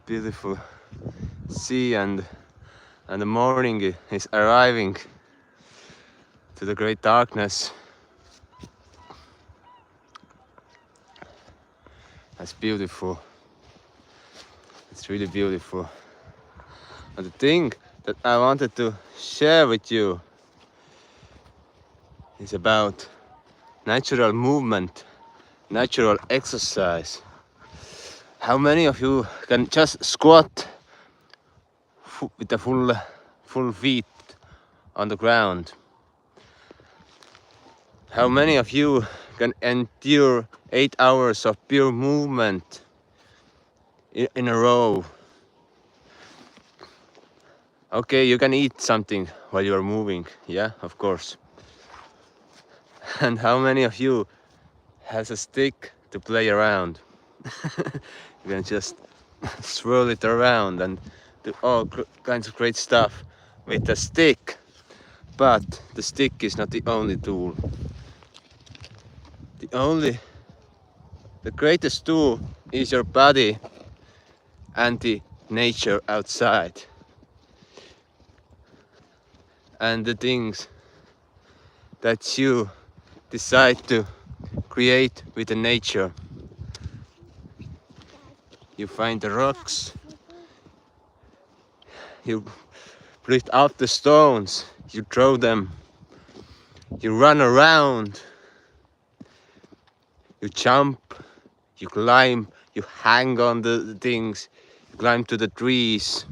beautiful sea, and the morning is arriving to the great darkness. That's beautiful. It's really beautiful. And the thing that I wanted to share with you is about natural movement, natural exercise. How many of you can just squat with the full feet on the ground? How many of you can endure 8 hours of pure movement in a row? Okay, you can eat something while you're moving, yeah, of course. And how many of you has a stick to play around? You can just swirl it around and do all kinds of great stuff with a stick. But the stick is not the only tool. The greatest tool is your body and the nature outside. And the things that you decide to create with the nature. You find the rocks, you lift up the stones, you throw them, you run around, you jump, you climb, you hang on the things, you climb to the trees.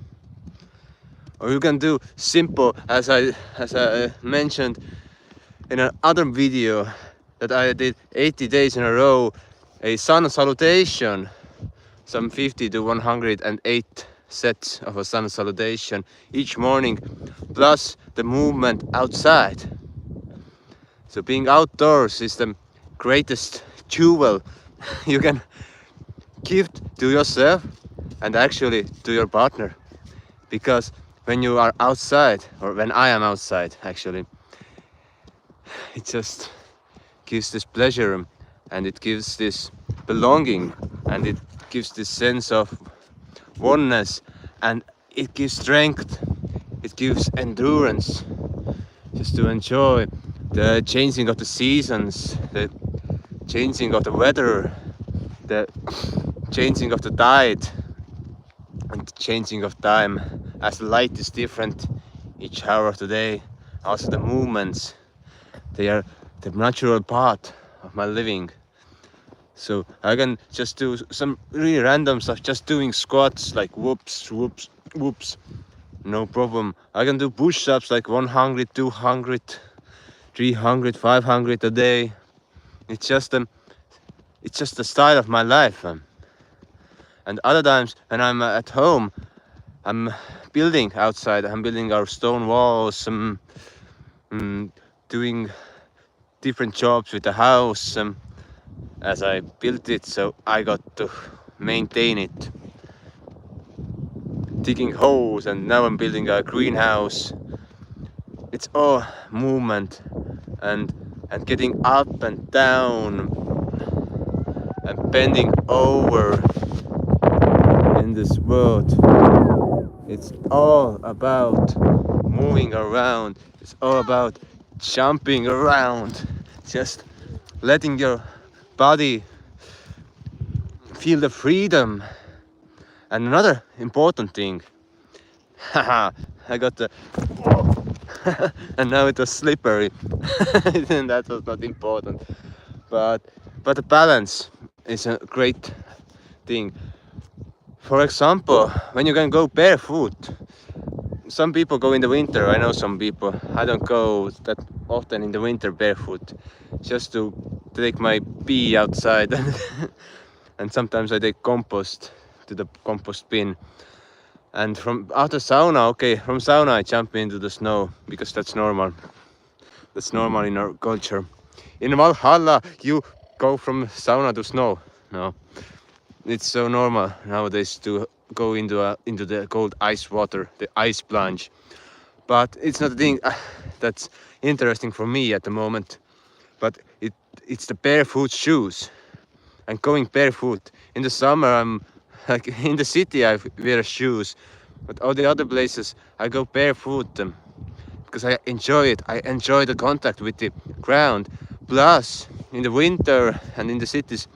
Or you can do simple, as I mentioned in another video that I did 80 days in a row, a sun salutation, some 50 to 108 sets of a sun salutation each morning, plus the movement outside. So being outdoors is the greatest jewel you can give to yourself and actually to your partner, because when you are outside, or when I am outside actually, it just gives this pleasure and it gives this belonging and it gives this sense of oneness and it gives strength, it gives endurance, just to enjoy the changing of the seasons, the changing of the weather, the changing of the tide and the changing of time, as the light is different each hour of the day. Also the movements, they are the natural part of my living. So I can just do some really random stuff, just doing squats like whoops, whoops, whoops, no problem. I can do push-ups like 100, 200, 300, 500 a day. It's just the style of my life. And other times when I'm at home, I'm building outside, I'm building our stone walls, doing different jobs with the house as I built it, so I got to maintain it. Digging holes, and now I'm building a greenhouse. It's all movement and getting up and down and bending over in this world. It's all about moving around. It's all about jumping around, just letting your body feel the freedom. And another important thing, haha, I got the and now it was slippery. And that was not important, but the balance is a great thing. For example, when you can go barefoot, some people go in the winter. I know some people. I don't go that often in the winter barefoot, just to take my pee outside. And sometimes I take compost to the compost bin. And from after sauna, okay, from sauna I jump into the snow, because that's normal. That's normal in our culture. In Valhalla, you go from sauna to snow. No, it's so normal nowadays to go into the cold ice water, the ice plunge. But it's not a thing that's interesting for me at the moment. But it's the barefoot shoes. and going barefoot. In the summer, I'm like in the city, I wear shoes, but all the other places I go barefoot because I enjoy it. I enjoy the contact with the ground. Plus, in the winter and in the cities,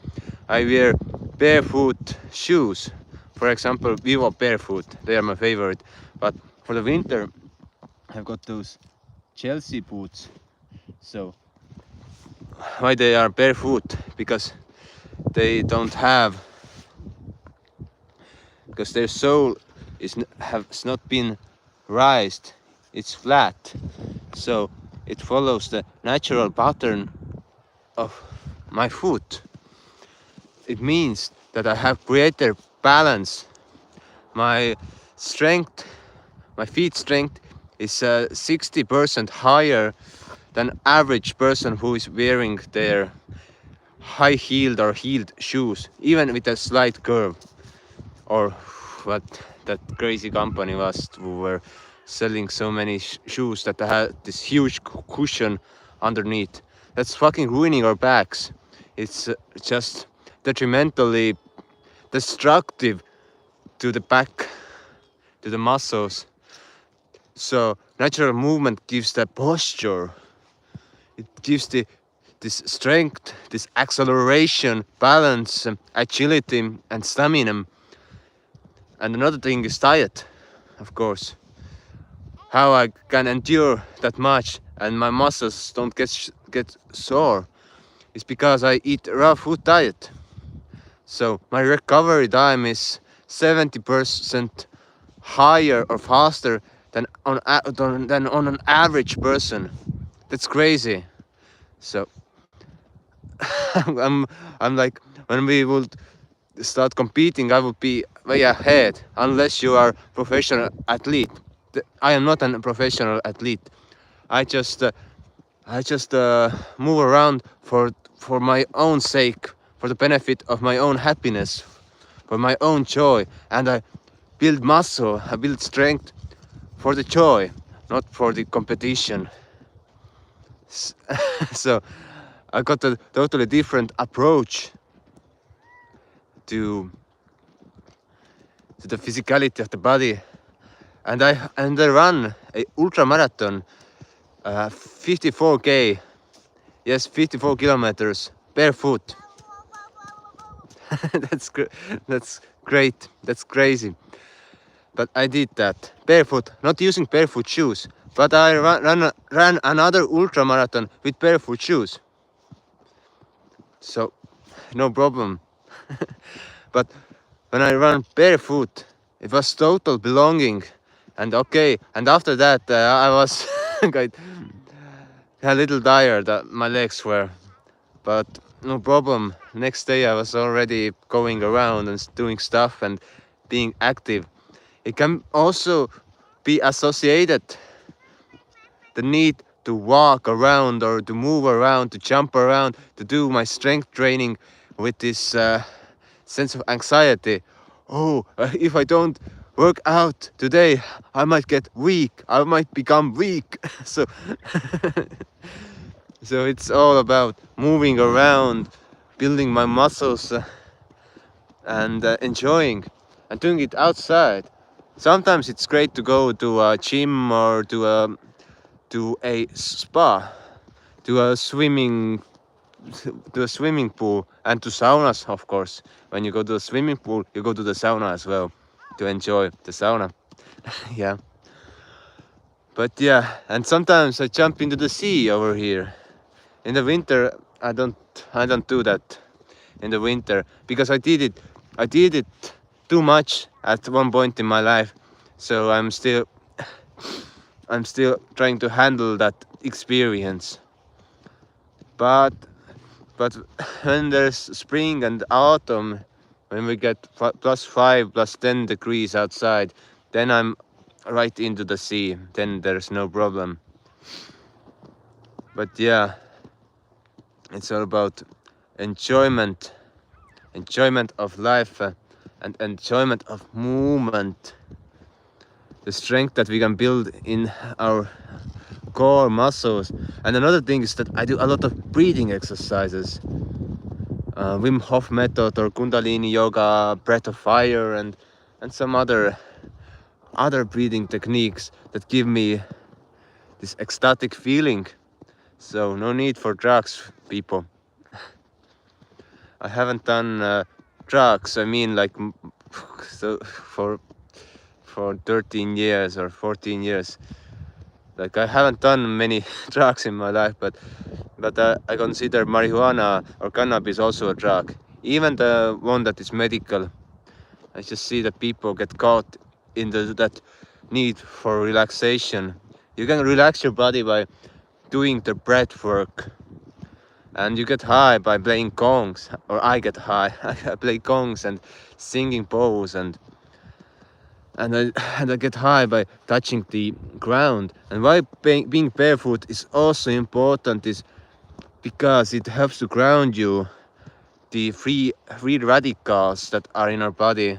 I wear barefoot shoes. For example, Vivo Barefoot. They are my favorite. But for the winter, I've got those Chelsea boots. So why they are barefoot? Because they don't have, because their sole has not been raised. It's flat, so it follows the natural pattern of my foot. It means that I have greater balance. My strength, my feet strength is 60% higher than average person who is wearing their high heeled or heeled shoes, even with a slight curve, or what that crazy company was who were selling so many shoes that had this huge cushion underneath. That's fucking ruining our backs. It's just detrimentally destructive to the back, to the muscles. So natural movement gives the posture. It gives this strength, this acceleration, balance, agility, and stamina. And another thing is diet, of course. How I can endure that much and my muscles don't get sore is because I eat raw food diet. So my recovery time is 70% higher or faster than on an average person. That's crazy. So I'm like, when we would start competing, I would be way ahead, unless you are professional athlete. I am not a professional athlete. I just move around for my own sake, for the benefit of my own happiness, for my own joy, and I build muscle, I build strength for the joy, not for the competition. So I got a totally different approach to the physicality of the body, and I run a ultra marathon, 54k, yes, 54 kilometers barefoot. that's great, that's crazy. But I did that barefoot, not using barefoot shoes, but I ran another ultra marathon with barefoot shoes, so no problem. But when I ran barefoot, it was total belonging, and okay. And after that, I was a little tired. My legs were, but no problem. Next day, I was already going around and doing stuff and being active. It can also be associated, the need to walk around or to move around, to jump around, to do my strength training with this sense of anxiety. Oh, if I don't work out today, I might get weak. I might become weak. So, so it's all about moving around, building my muscles, and enjoying and doing it outside. Sometimes it's great to go to a gym or to a spa, to a swimming pool, and to saunas, of course. When you go to a swimming pool, you go to the sauna as well to enjoy the sauna. Yeah. But yeah, and sometimes I jump into the sea over here. In the winter, I don't do that in the winter, because I did it too much at one point in my life. So I'm still trying to handle that experience. But when there's spring and autumn, when we get +5, +10 degrees outside, then I'm right into the sea. Then there's no problem. But yeah, it's all about enjoyment of life, and enjoyment of movement. The strength that we can build in our core muscles. And another thing is that I do a lot of breathing exercises. Wim Hof method or Kundalini yoga, breath of fire, and some other breathing techniques that give me this ecstatic feeling. So no need for drugs, people. I haven't done drugs. I mean, like, so for 13 years or 14 years. Like, I haven't done many drugs in my life, but I consider marijuana or cannabis also a drug, even the one that is medical. I just see that people get caught in that need for relaxation. You can relax your body by doing the breath work, and you get high by playing gongs, or I get high. I play gongs and singing bows, and I get high by touching the ground. And why being barefoot is also important is because it helps to ground you. The free radicals that are in our body,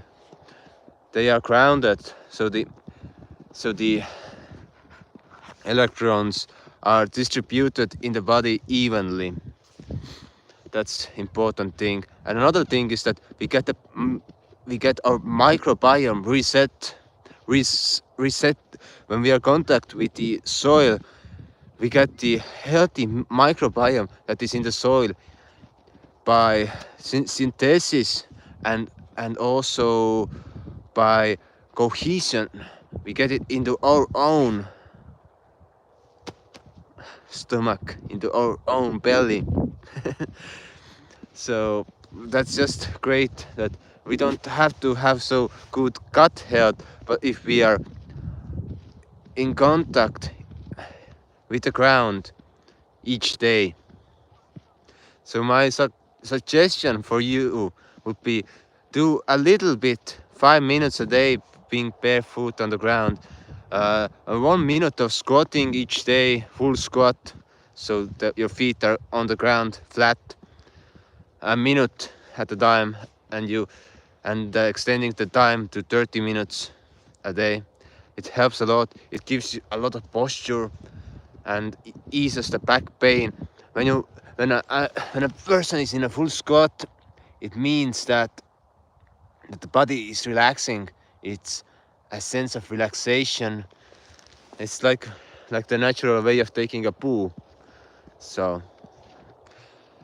they are grounded, so the electrons are distributed in the body evenly. That's important thing. And another thing is that we get our microbiome reset when we are in contact with the soil. We get the healthy microbiome that is in the soil by synthesis and also by cohesion. We get it into our own stomach, into our own belly. So that's just great that we don't have to have so good gut health, but if we are in contact with the ground each day. So my suggestion for you would be do a little bit, 5 minutes a day, being barefoot on the ground. 1 minute of squatting each day, full squat, so that your feet are on the ground flat. A minute at a time, and extending the time to 30 minutes a day. It helps a lot. It gives you a lot of posture and eases the back pain. When a person is in a full squat, it means that the body is relaxing. It's a sense of relaxation. It's like the natural way of taking a poo. So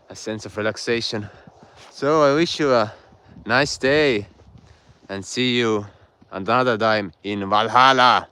a sense of relaxation. So I wish you a nice day and see you another time in Valhalla.